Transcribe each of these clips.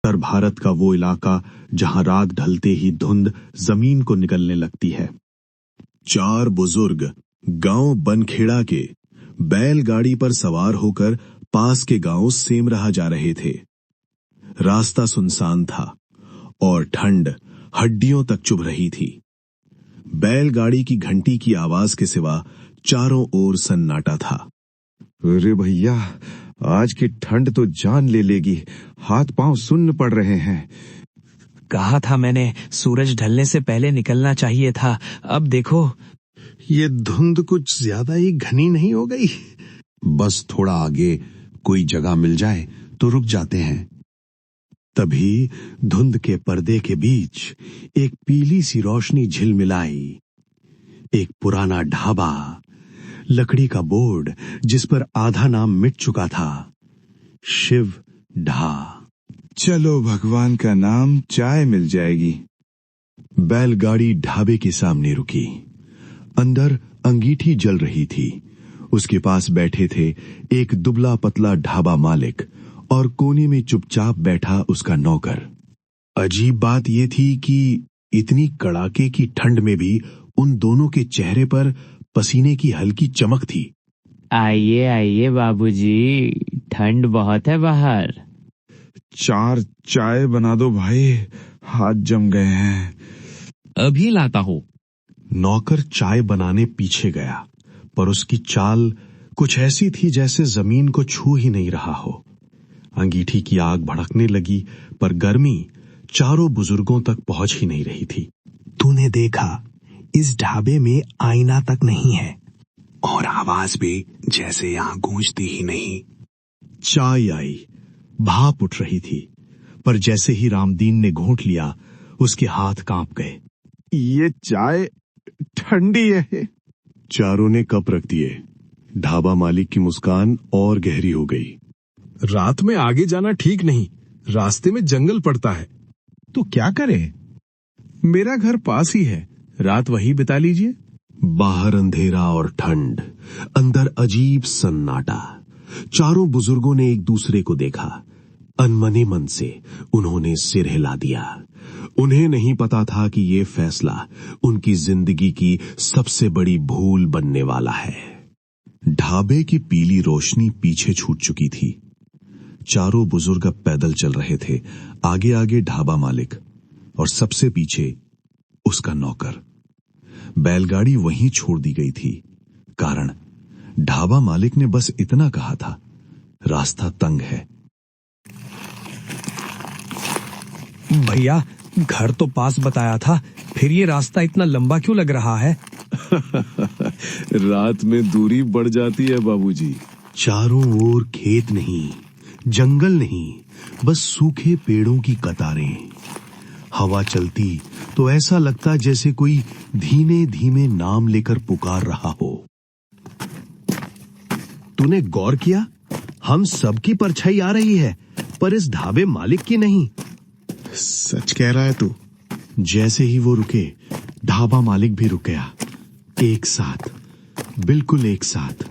उत्तर भारत का वो इलाका जहां रात ढलते ही धुंध जमीन को निगलने लगती है। चार बुजुर्ग गांव बनखेड़ा के बैलगाड़ी पर सवार होकर पास के गांव सेमरहा जा रहे थे। रास्ता सुनसान था और ठंड हड्डियों तक चुभ रही थी। बैलगाड़ी की घंटी की आवाज के सिवा चारों ओर सन्नाटा था। अरे भैया, आज की ठंड तो जान ले लेगी, हाथ पांव सुन्न पड़ रहे हैं। कहा था मैंने, सूरज ढलने से पहले निकलना चाहिए था। अब देखो, ये धुंध कुछ ज्यादा ही घनी नहीं हो गई? बस थोड़ा आगे कोई जगह मिल जाए तो रुक जाते हैं। तभी धुंध के पर्दे के बीच एक पीली सी रोशनी झिलमिलाई। एक पुराना ढाबा, लकड़ी का बोर्ड जिस पर आधा नाम मिट चुका था, शिव ढा। चलो, भगवान का नाम, चाय मिल जाएगी। बैलगाड़ी ढाबे के सामने रुकी। अंदर अंगीठी जल रही थी। उसके पास बैठे थे एक दुबला पतला ढाबा मालिक और कोने में चुपचाप बैठा उसका नौकर। अजीब बात यह थी कि इतनी कड़ाके की ठंड में भी उन दोनों के चेहरे पर पसीने की हल्की चमक थी। आइए आइए बाबूजी, ठंड बहुत है बाहर। 4 चाय बना दो भाई, हाथ जम गए हैं। अभी लाता हूँ। नौकर चाय बनाने पीछे गया, पर उसकी चाल कुछ ऐसी थी जैसे जमीन को छू ही नहीं रहा हो। अंगीठी की आग भड़कने लगी, पर गर्मी चारों बुजुर्गों तक पहुंच ही नहीं रही थी। तूने देखा, इस ढाबे में आईना तक नहीं है और आवाज भी जैसे यहां गूंजती ही नहीं। चाय आई, भाप उठ रही थी, पर जैसे ही रामदीन ने घोंट लिया, उसके हाथ कांप गए। ये चाय ठंडी है। चारों ने कप रख दिए। ढाबा मालिक की मुस्कान और गहरी हो गई। रात में आगे जाना ठीक नहीं, रास्ते में जंगल पड़ता है। तो क्या करें? मेरा घर पास ही है, रात वहीं बिता लीजिए। बाहर अंधेरा और ठंड, अंदर अजीब सन्नाटा। चारों बुजुर्गों ने एक दूसरे को देखा। अनमने मन से उन्होंने सिर हिला दिया। उन्हें नहीं पता था कि ये फैसला उनकी जिंदगी की सबसे बड़ी भूल बनने वाला है। ढाबे की पीली रोशनी पीछे छूट चुकी थी। चारों बुजुर्ग अब पैदल चल रहे थे। आगे आगे ढाबा मालिक और सबसे पीछे उसका नौकर। बैलगाड़ी वहीं छोड़ दी गई थी, कारण ढाबा मालिक ने बस इतना कहा था, रास्ता तंग है। भैया, घर तो पास बताया था, फिर ये रास्ता इतना लंबा क्यों लग रहा है? रात में दूरी बढ़ जाती है बाबूजी। चारों ओर खेत नहीं, जंगल नहीं, बस सूखे पेड़ों की कतारें। हवा चलती तो ऐसा लगता जैसे कोई धीमे धीमे नाम लेकर पुकार रहा हो। तूने गौर किया? हम सबकी परछाई आ रही है, पर इस ढाबे मालिक की नहीं। सच कह रहा है तू। जैसे ही वो रुके, ढाबा मालिक भी रुक गया। एक साथ, बिल्कुल एक साथ।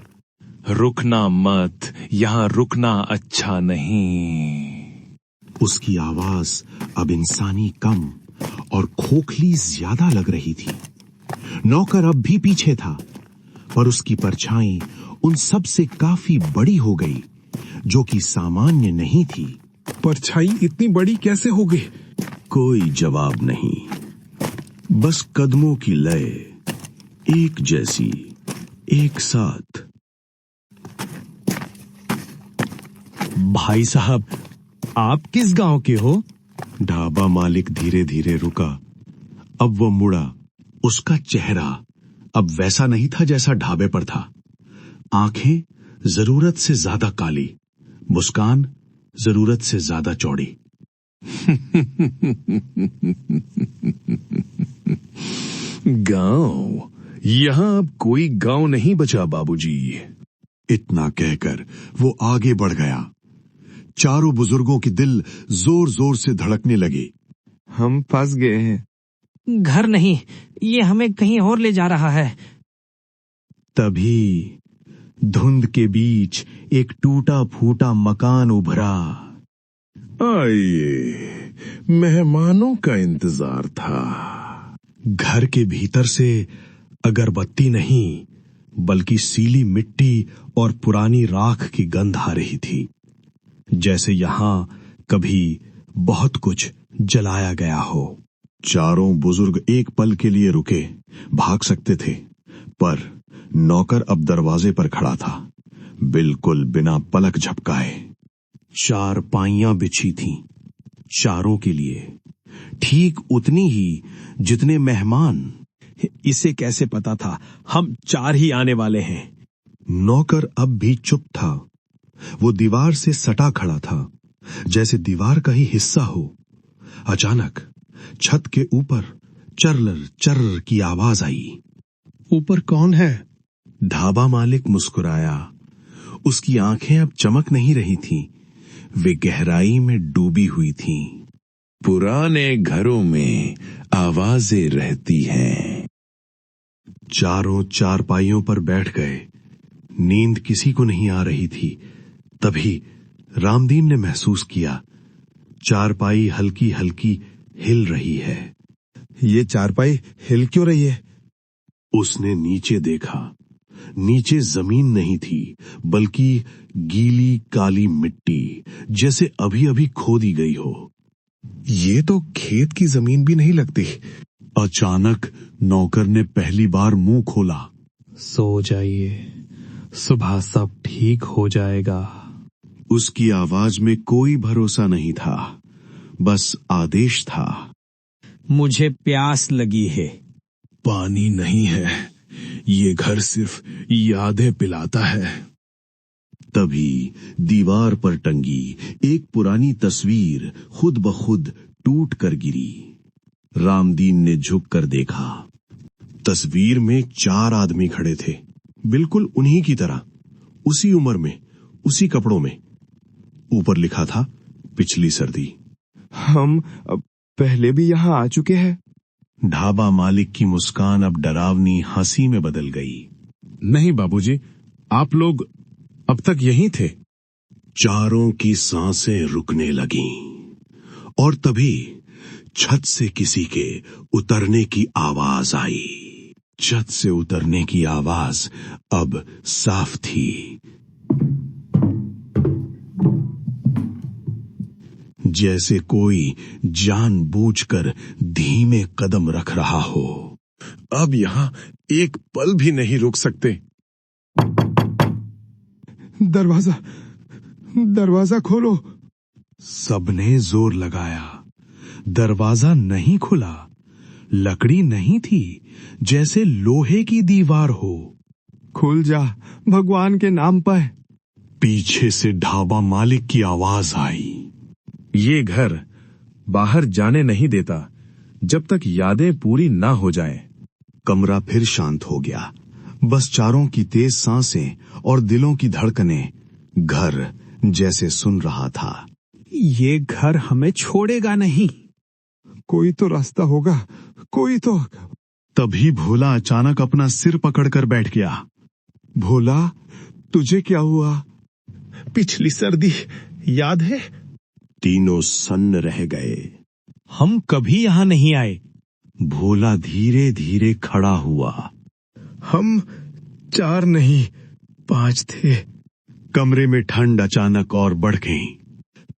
रुकना मत, यहाँ रुकना अच्छा नहीं। उसकी आवाज अब इंसानी कम और खोखली ज्यादा लग रही थी। नौकर अब भी पीछे था, पर उसकी परछाई उन सब से काफी बड़ी हो गई, जो कि सामान्य नहीं थी। परछाई इतनी बड़ी कैसे हो गई? कोई जवाब नहीं, बस कदमों की लय एक जैसी, एक साथ। भाई साहब, आप किस गांव के हो? ढाबा मालिक धीरे धीरे रुका। अब वो मुड़ा। उसका चेहरा अब वैसा नहीं था जैसा ढाबे पर था। आंखें जरूरत से ज्यादा काली, मुस्कान जरूरत से ज्यादा चौड़ी। गांव? यहाँ अब कोई गांव नहीं बचा बाबूजी। इतना कहकर वो आगे बढ़ गया। चारों बुजुर्गों के दिल जोर जोर से धड़कने लगे। हम फंस गए हैं। घर नहीं, ये हमें कहीं और ले जा रहा है। तभी धुंध के बीच एक टूटा फूटा मकान उभरा। आइए, मेहमानों का इंतजार था। घर के भीतर से अगरबत्ती नहीं बल्कि सीली मिट्टी और पुरानी राख की गंध आ रही थी, जैसे यहां कभी बहुत कुछ जलाया गया हो। चारों बुजुर्ग एक पल के लिए रुके, भाग सकते थे, पर नौकर अब दरवाजे पर खड़ा था, बिल्कुल बिना पलक झपकाए। 4 पाइयां बिछी थीं, चारों के लिए, ठीक उतनी ही जितने मेहमान। इसे कैसे पता था हम 4 ही आने वाले हैं? नौकर अब भी चुप था। वो दीवार से सटा खड़ा था, जैसे दीवार का ही हिस्सा हो। अचानक छत के ऊपर चर्र चर्र की आवाज आई। ऊपर कौन है? ढाबा मालिक मुस्कुराया। उसकी आंखें अब चमक नहीं रही थीं, वे गहराई में डूबी हुई थीं। पुराने घरों में आवाजें रहती हैं। चारों चारपाइयों पर बैठ गए। नींद किसी को नहीं आ रही थी। तभी रामदीन ने महसूस किया, चारपाई हल्की हल्की हिल रही है। ये चारपाई हिल क्यों रही है? उसने नीचे देखा। नीचे जमीन नहीं थी, बल्कि गीली काली मिट्टी, जैसे अभी अभी खोदी गई हो। ये तो खेत की जमीन भी नहीं लगती। अचानक नौकर ने पहली बार मुंह खोला। सो जाइए, सुबह सब ठीक हो जाएगा। उसकी आवाज में कोई भरोसा नहीं था, बस आदेश था। मुझे प्यास लगी है। पानी नहीं है, ये घर सिर्फ यादें पिलाता है। तभी दीवार पर टंगी एक पुरानी तस्वीर खुद ब खुद टूट कर गिरी। रामदीन ने झुक कर देखा। तस्वीर में 4 आदमी खड़े थे, बिल्कुल उन्हीं की तरह, उसी उम्र में, उसी कपड़ों में। ऊपर लिखा था, पिछली सर्दी। हम पहले भी यहाँ आ चुके हैं। ढाबा मालिक की मुस्कान अब डरावनी हंसी में बदल गई। नहीं बाबूजी, आप लोग अब तक यहीं थे। चारों की सांसें रुकने लगीं और तभी छत से किसी के उतरने की आवाज आई। छत से उतरने की आवाज अब साफ थी। जैसे कोई जानबूझकर धीमे कदम रख रहा हो। अब यहां एक पल भी नहीं रुक सकते। दरवाजा खोलो। सबने जोर लगाया। दरवाजा नहीं खुला। लकड़ी नहीं थी, जैसे लोहे की दीवार हो। खुल जा, भगवान के नाम पर। पीछे से ढाबा मालिक की आवाज आई। ये घर बाहर जाने नहीं देता जब तक यादें पूरी ना हो जाएं। कमरा फिर शांत हो गया। बस चारों की तेज सांसें और दिलों की धड़कनें घर जैसे सुन रहा था। ये घर हमें छोड़ेगा नहीं। कोई तो रास्ता होगा, कोई तो। तभी भोला अचानक अपना सिर पकड़कर बैठ गया। भोला, तुझे क्या हुआ? पिछली सर्दी याद है? तीनों सन्न रह गए। हम कभी यहां नहीं आए। भोला धीरे धीरे खड़ा हुआ। हम 4 नहीं 5 थे। कमरे में ठंड अचानक और बढ़ गई।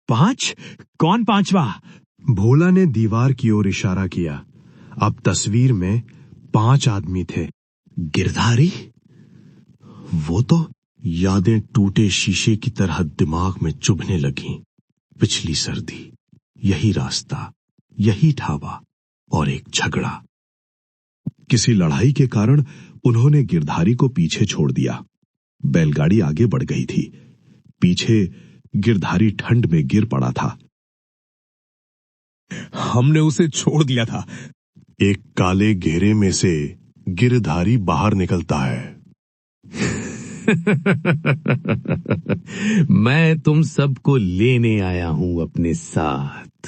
5? कौन 5वां? भोला ने दीवार की ओर इशारा किया। अब तस्वीर में 5 आदमी थे। गिरधारी? वो तो यादें टूटे शीशे की तरह दिमाग में चुभने लगीं। पिछली सर्दी, यही रास्ता, यही ढाबा और एक झगड़ा। किसी लड़ाई के कारण उन्होंने गिरधारी को पीछे छोड़ दिया। बैलगाड़ी आगे बढ़ गई थी। पीछे गिरधारी ठंड में गिर पड़ा था। हमने उसे छोड़ दिया था। एक काले घेरे में से गिरधारी बाहर निकलता है। मैं तुम सबको लेने आया हूं अपने साथ।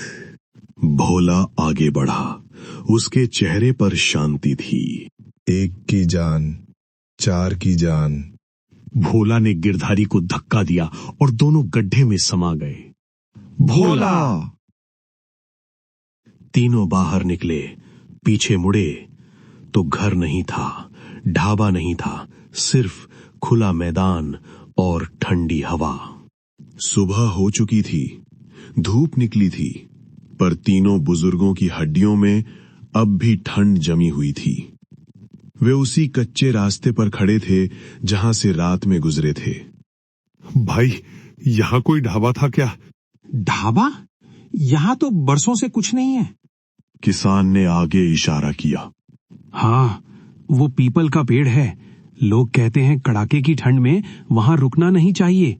भोला आगे बढ़ा। उसके चेहरे पर शांति थी। 1 की जान, 4 की जान। भोला ने गिरधारी को धक्का दिया और दोनों गड्ढे में समा गए। भोला। तीनों बाहर निकले, पीछे मुड़े तो घर नहीं था, ढाबा नहीं था, सिर्फ खुला मैदान और ठंडी हवा। सुबह हो चुकी थी, धूप निकली थी, पर तीनों बुजुर्गों की हड्डियों में अब भी ठंड जमी हुई थी। वे उसी कच्चे रास्ते पर खड़े थे जहां से रात में गुजरे थे। भाई, यहाँ कोई ढाबा था क्या? ढाबा? यहाँ तो बरसों से कुछ नहीं है। किसान ने आगे इशारा किया। हाँ, वो पीपल का पेड़ है। लोग कहते हैं कड़ाके की ठंड में वहां रुकना नहीं चाहिए।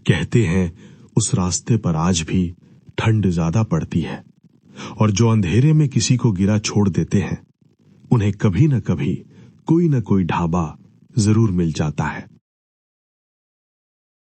कहते हैं उस रास्ते पर आज भी ठंड ज्यादा पड़ती है, और जो अंधेरे में किसी को गिरा छोड़ देते हैं, उन्हें कभी न कभी कोई न कोई ढाबा जरूर मिल जाता है।